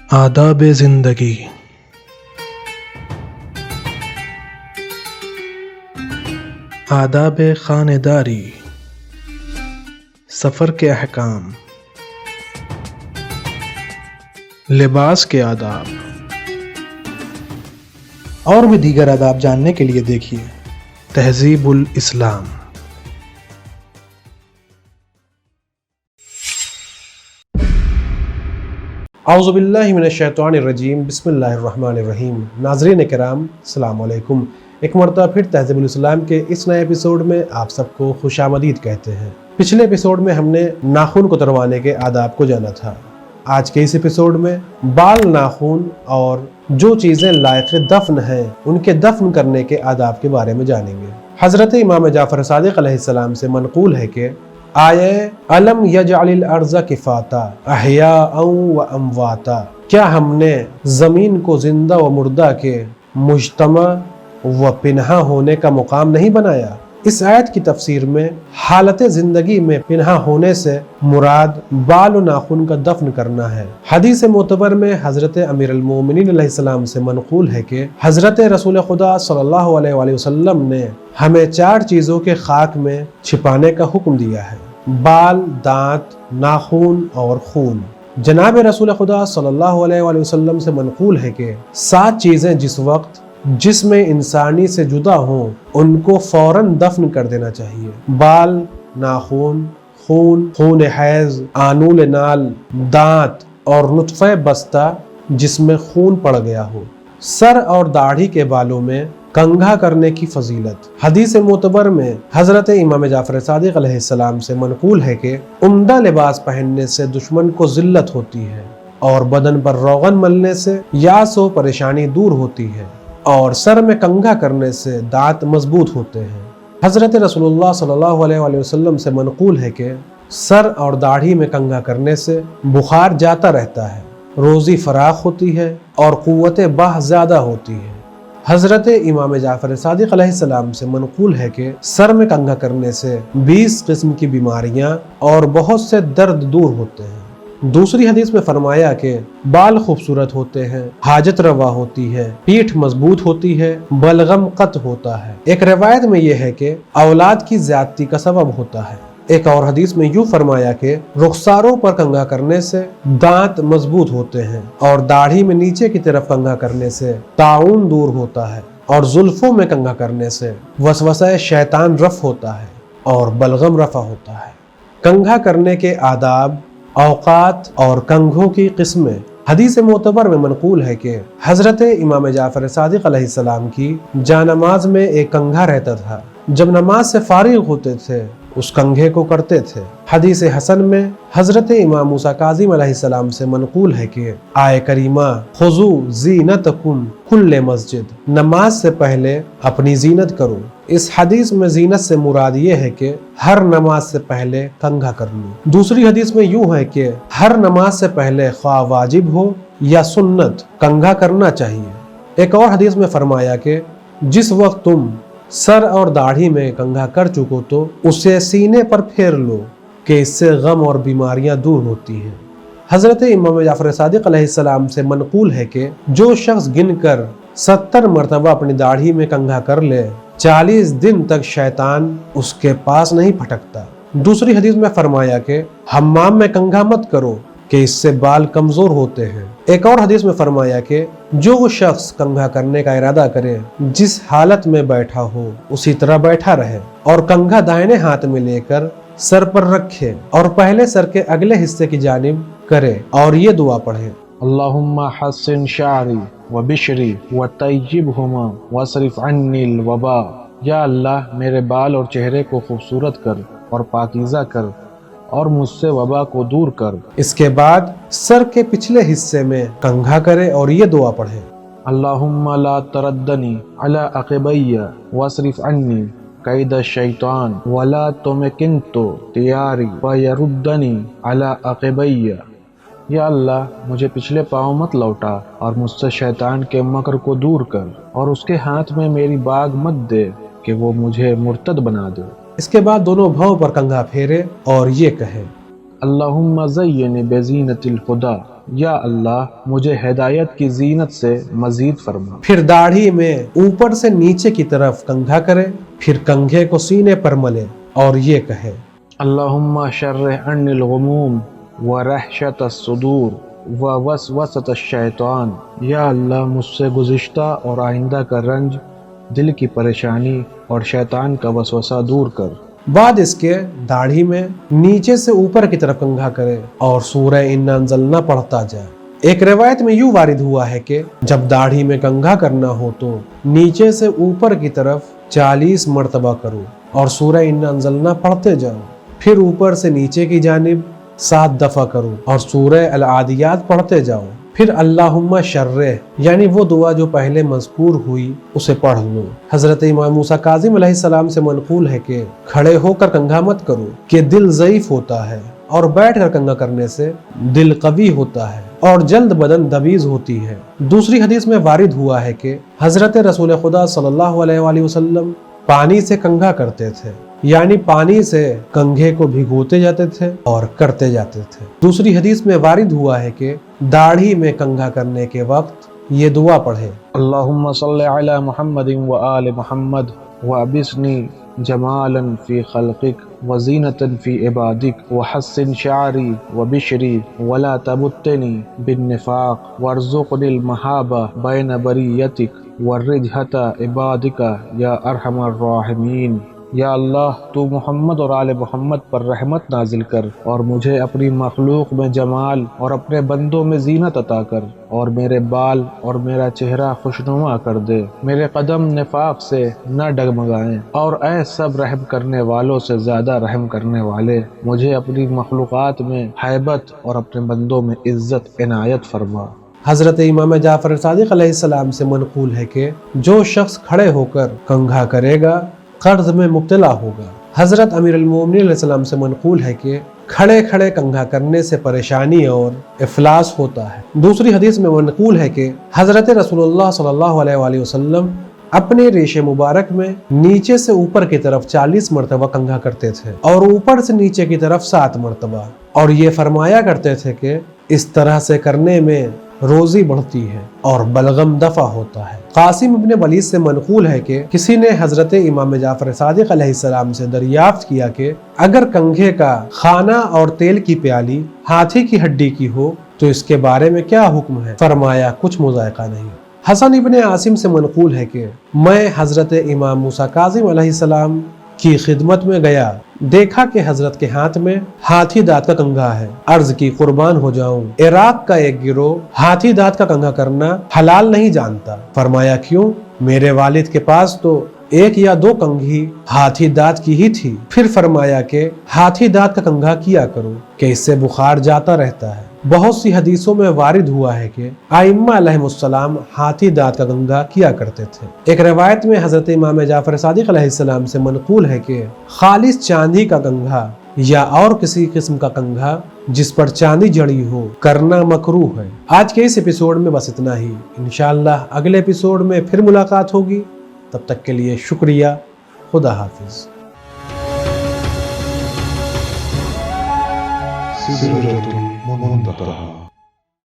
آداب زندگی۔ آداب خانیداری، سفر کے احکام، لباس کے آداب اور بھی دیگر آداب جاننے کے لیے دیکھیے تہذیب الاسلام۔ اعوذ باللہ من الشیطان الرجیم، بسم اللہ الرحمن الرحیم۔ ناظرین کرام، السلام علیکم۔ ایک مرتبہ پھر تہذیب الاسلام کے اس نئے ایپیسوڈ میں آپ سب کو خوش آمدید کہتے ہیں۔ پچھلے ایپیسوڈ میں ہم نے ناخن کتروانے کے آداب کو جانا تھا۔ آج کے اس ایپیسوڈ میں بال، ناخن اور جو چیزیں لائق دفن ہیں ان کے دفن کرنے کے آداب کے بارے میں جانیں گے۔ حضرت امام جعفر صادق علیہ السلام سے منقول ہے کہ آیے الم یجعل الارض کفاتا احیاء و امواتا، کیا ہم نے زمین کو زندہ و مردہ کے مجتمع و پنہا ہونے کا مقام نہیں بنایا؟ اس آیت کی تفسیر میں حالت زندگی میں پنہا ہونے سے مراد بال و ناخن کا دفن کرنا ہے۔ حدیث معتبر میں حضرت امیر المومنین علیہ السلام سے منقول ہے کہ حضرت رسول خدا صلی اللہ علیہ وآلہ وسلم نے ہمیں 4 چیزوں کے خاک میں چھپانے کا حکم دیا ہے: بال، دانت، ناخن اور خون۔ جناب رسول خدا صلی اللہ علیہ وآلہ وسلم سے منقول ہے کہ 7 چیزیں جس وقت جسم انسانی سے جدا ہوں ان کو فوراً دفن کر دینا چاہیے: بال، ناخن، خون، خون حیض، آنول نال، دانت اور نطفہ بستہ جس میں خون پڑ گیا ہو۔ سر اور داڑھی کے بالوں میں کنگھا کرنے کی فضیلت۔ حدیث معتبر میں حضرت امام جعفر صادق علیہ السلام سے منقول ہے کہ عمدہ لباس پہننے سے دشمن کو ذلت ہوتی ہے اور بدن پر روغن ملنے سے یاس و پریشانی دور ہوتی ہے، اور سر میں کنگھا کرنے سے دانت مضبوط ہوتے ہیں۔ حضرت رسول اللہ صلی اللہ علیہ وآلہ وسلم سے منقول ہے کہ سر اور داڑھی میں کنگھا کرنے سے بخار جاتا رہتا ہے، روزی فراخ ہوتی ہے اور قوت باہ زیادہ ہوتی ہے۔ حضرت امام جعفر صادق علیہ السلام سے منقول ہے کہ سر میں کنگھا کرنے سے 20 قسم کی بیماریاں اور بہت سے درد دور ہوتے ہیں۔ دوسری حدیث میں فرمایا کہ بال خوبصورت ہوتے ہیں، حاجت روا ہوتی ہے، پیٹھ مضبوط ہوتی ہے، بلغم قط ہوتا ہے۔ ایک روایت میں یہ ہے کہ اولاد کی زیادتی کا سبب ہوتا ہے۔ ایک اور حدیث میں یوں فرمایا کہ رخساروں پر کنگھا کرنے سے دانت مضبوط ہوتے ہیں، اور داڑھی میں نیچے کی طرف کنگھا کرنے سے طاعون دور ہوتا ہے، اور زلفوں میں کنگھا کرنے سے وسوسہ شیطان رفع ہوتا ہے اور بلغم رفع ہوتا ہے۔ کنگھا کرنے کے آداب، اوقات اور کنگھوں کی قسمیں۔ حدیث معتبر میں منقول ہے کہ حضرت امام جعفر صادق علیہ السلام کی جانماز میں ایک کنگھا رہتا تھا۔ جب نماز سے فارغ ہوتے تھے اس کنگھے کو کرتے تھے۔ حدیث حسن میں حضرت امام موسیٰ کاظم علیہ السلام سے منقول ہے کہ آئے کریمہ خذوا زینتکم کل مسجد، نماز سے پہلے اپنی زینت کرو۔ اس حدیث میں زینت سے مراد یہ ہے کہ ہر نماز سے پہلے کنگھا کر لو۔ دوسری حدیث میں یوں ہے کہ ہر نماز سے پہلے خواہ واجب ہو یا سنت کنگھا کرنا چاہیے۔ ایک اور حدیث میں فرمایا کہ جس وقت تم سر اور داڑھی میں کنگھا کر چکو تو اسے سینے پر پھیر لو کہ اس سے غم اور بیماریاں دور ہوتی ہیں۔ حضرت امام جعفر صادق علیہ السلام سے منقول ہے کہ جو شخص گن کر 70 مرتبہ اپنی داڑھی میں کنگھا کر لے 40 دن تک شیطان اس کے پاس نہیں پھٹکتا۔ دوسری حدیث میں فرمایا کہ حمام میں کنگھا مت کرو کہ اس سے بال کمزور ہوتے ہیں۔ ایک اور حدیث میں فرمایا کہ جو شخص کنگھا کرنے کا ارادہ کرے جس حالت میں بیٹھا ہو اسی طرح بیٹھا رہے، اور کنگھا دائنے ہاتھ میں لے کر سر پر رکھے اور پہلے سر کے اگلے حصے کی جانب کرے اور یہ دعا پڑھے: اللہم حسن شعری و بشری و طیبہما واصرف عنی الوبا۔ یا اللہ میرے بال اور چہرے کو خوبصورت کر اور پاکیزہ کر اور مجھ سے وبا کو دور کر۔ اس کے بعد سر کے پچھلے حصے میں کنگھا کرے اور یہ دعا پڑھے: اللہم لا تردنی علی عقبی واصرف عنی قید الشیطان ولا تمکنت تیاری فیردنی علی عقبی۔ یا اللہ مجھے پچھلے پاؤں مت لوٹا اور مجھ سے شیطان کے مکر کو دور کر، اور اس کے ہاتھ میں میری باگ مت دے کہ وہ مجھے مرتد بنا دے۔ اس کے بعد دونوں بھاؤں پر کنگھا پھیرے اور یہ کہے: اللہم زین بزینت الہدی یا اللہ مجھے ہدایت کی زینت سے مزید فرما۔ پھر داڑھی میں اوپر سے نیچے کی طرف کنگھا کرے، پھر کنگھے کو سینے پر ملے اور یہ کہے اللہم شرح عنی الغموم ورحشت الصدور ووسوسۃ الشیطان۔ یا اللہ مجھ سے گزشتہ اور آئندہ کا رنج، دل کی پریشانی اور شیطان کا وسوسہ دور کر۔ بعد اس کے داڑھی میں نیچے سے اوپر کی طرف کنگھا کرے اور سورہ انا انزلنا پڑھتا جائے۔ ایک روایت میں یوں وارد ہوا ہے کہ جب داڑھی میں کنگھا کرنا ہو تو نیچے سے اوپر کی طرف 40 مرتبہ کرو اور سورہ انا انزلنا پڑھتے جاؤ، پھر اوپر سے نیچے کی جانب 7 دفعہ کرو اور سورہ العادیات پڑھتے جاؤ، پھر اللہم شرح یعنی وہ دعا جو پہلے مذکور ہوئی اسے پڑھ لو۔ حضرت امام موسیٰ کاظم علیہ السلام سے منقول ہے کہ کھڑے ہو کر کنگھا مت کرو کہ دل ضعیف ہوتا ہے، اور بیٹھ کر کنگھا کرنے سے دل قوی ہوتا ہے اور جلد بدن دبیز ہوتی ہے۔ دوسری حدیث میں وارد ہوا ہے کہ حضرت رسول خدا صلی اللہ علیہ وآلہ وسلم پانی سے کنگھا کرتے تھے، یعنی پانی سے کنگھے کو بھگوتے جاتے تھے اور کرتے جاتے تھے۔ دوسری حدیث میں وارد ہوا ہے کہ داڑھی میں کنگھا کرنے کے وقت یہ دعا پڑھے اللہم صلی علی محمد وآل محمد وابسنی جمالا فی خلقک وزینتا فی عبادک وحسن شعری وبشری ولا تبتنی بالنفاق وارزقنی المحابہ بین بریتک والرجحۃ عبادک یا ارحم الراحمین۔ یا اللہ تو محمد اور آل محمد پر رحمت نازل کر اور مجھے اپنی مخلوق میں جمال اور اپنے بندوں میں زینت عطا کر، اور میرے بال اور میرا چہرہ خوشنما کر دے، میرے قدم نفاق سے نہ ڈگمگائیں، اور اے سب رحم کرنے والوں سے زیادہ رحم کرنے والے مجھے اپنی مخلوقات میں ہیبت اور اپنے بندوں میں عزت عنایت فرما۔ حضرت امام جعفر صادق علیہ السلام سے منقول ہے کہ جو شخص کھڑے ہو کر کنگھا کرے گا قرض میں مبتلا ہوگا۔ حضرت امیر المومنین علیہ السلام سے منقول ہے کہ کھڑے کھڑے کنگھا کرنے سے پریشانی اور افلاس ہوتا ہے۔ دوسری حدیث میں منقول ہے کہ حضرت رسول اللہ صلی اللہ علیہ وآلہ وسلم اپنے ریش مبارک میں نیچے سے اوپر کی طرف 40 مرتبہ کنگھا کرتے تھے اور اوپر سے نیچے کی طرف 7 مرتبہ، اور یہ فرمایا کرتے تھے کہ اس طرح سے کرنے میں روزی بڑھتی ہے اور بلغم دفع ہوتا ہے۔ قاسم ابن ولید سے منقول ہے کہ کسی نے حضرت امام جعفر صادق علیہ السلام سے دریافت کیا کہ اگر کنگھے کا خانہ اور تیل کی پیالی ہاتھی کی ہڈی کی ہو تو اس کے بارے میں کیا حکم ہے؟ فرمایا کچھ مذائقہ نہیں۔ حسن ابن عاصم سے منقول ہے کہ میں حضرت امام موسیٰ کاظم علیہ السلام کی خدمت میں گیا، دیکھا کہ حضرت کے ہاتھ میں ہاتھی دانت کا کنگھا ہے، عرض کی قربان ہو جاؤں، عراق کا ایک گروہ ہاتھی دانت کا کنگھا کرنا حلال نہیں جانتا۔ فرمایا کیوں؟ میرے والد کے پاس تو 1 یا 2 کنگھی ہاتھی دانت کی ہی تھی۔ پھر فرمایا کہ ہاتھی دانت کا کنگھا کیا کرو کہ اس سے بخار جاتا رہتا ہے۔ بہت سی حدیثوں میں وارد ہوا ہے کہ ائمہ علیہم السلام ہاتھی دانت کا کنگھا کیا کرتے تھے۔ ایک روایت میں حضرت امام جعفر صادق علیہ السلام سے منقول ہے کہ خالص چاندی کا کنگھا یا اور کسی قسم کا کنگھا جس پر چاندی جڑی ہو کرنا مکروہ ہے۔ آج کے اس ایپیسوڈ میں بس اتنا ہی، انشاءاللہ اگلے ایپیسوڈ میں پھر ملاقات ہوگی۔ تب تک کے لیے شکریہ، خدا حافظ۔ سدرة المنتهى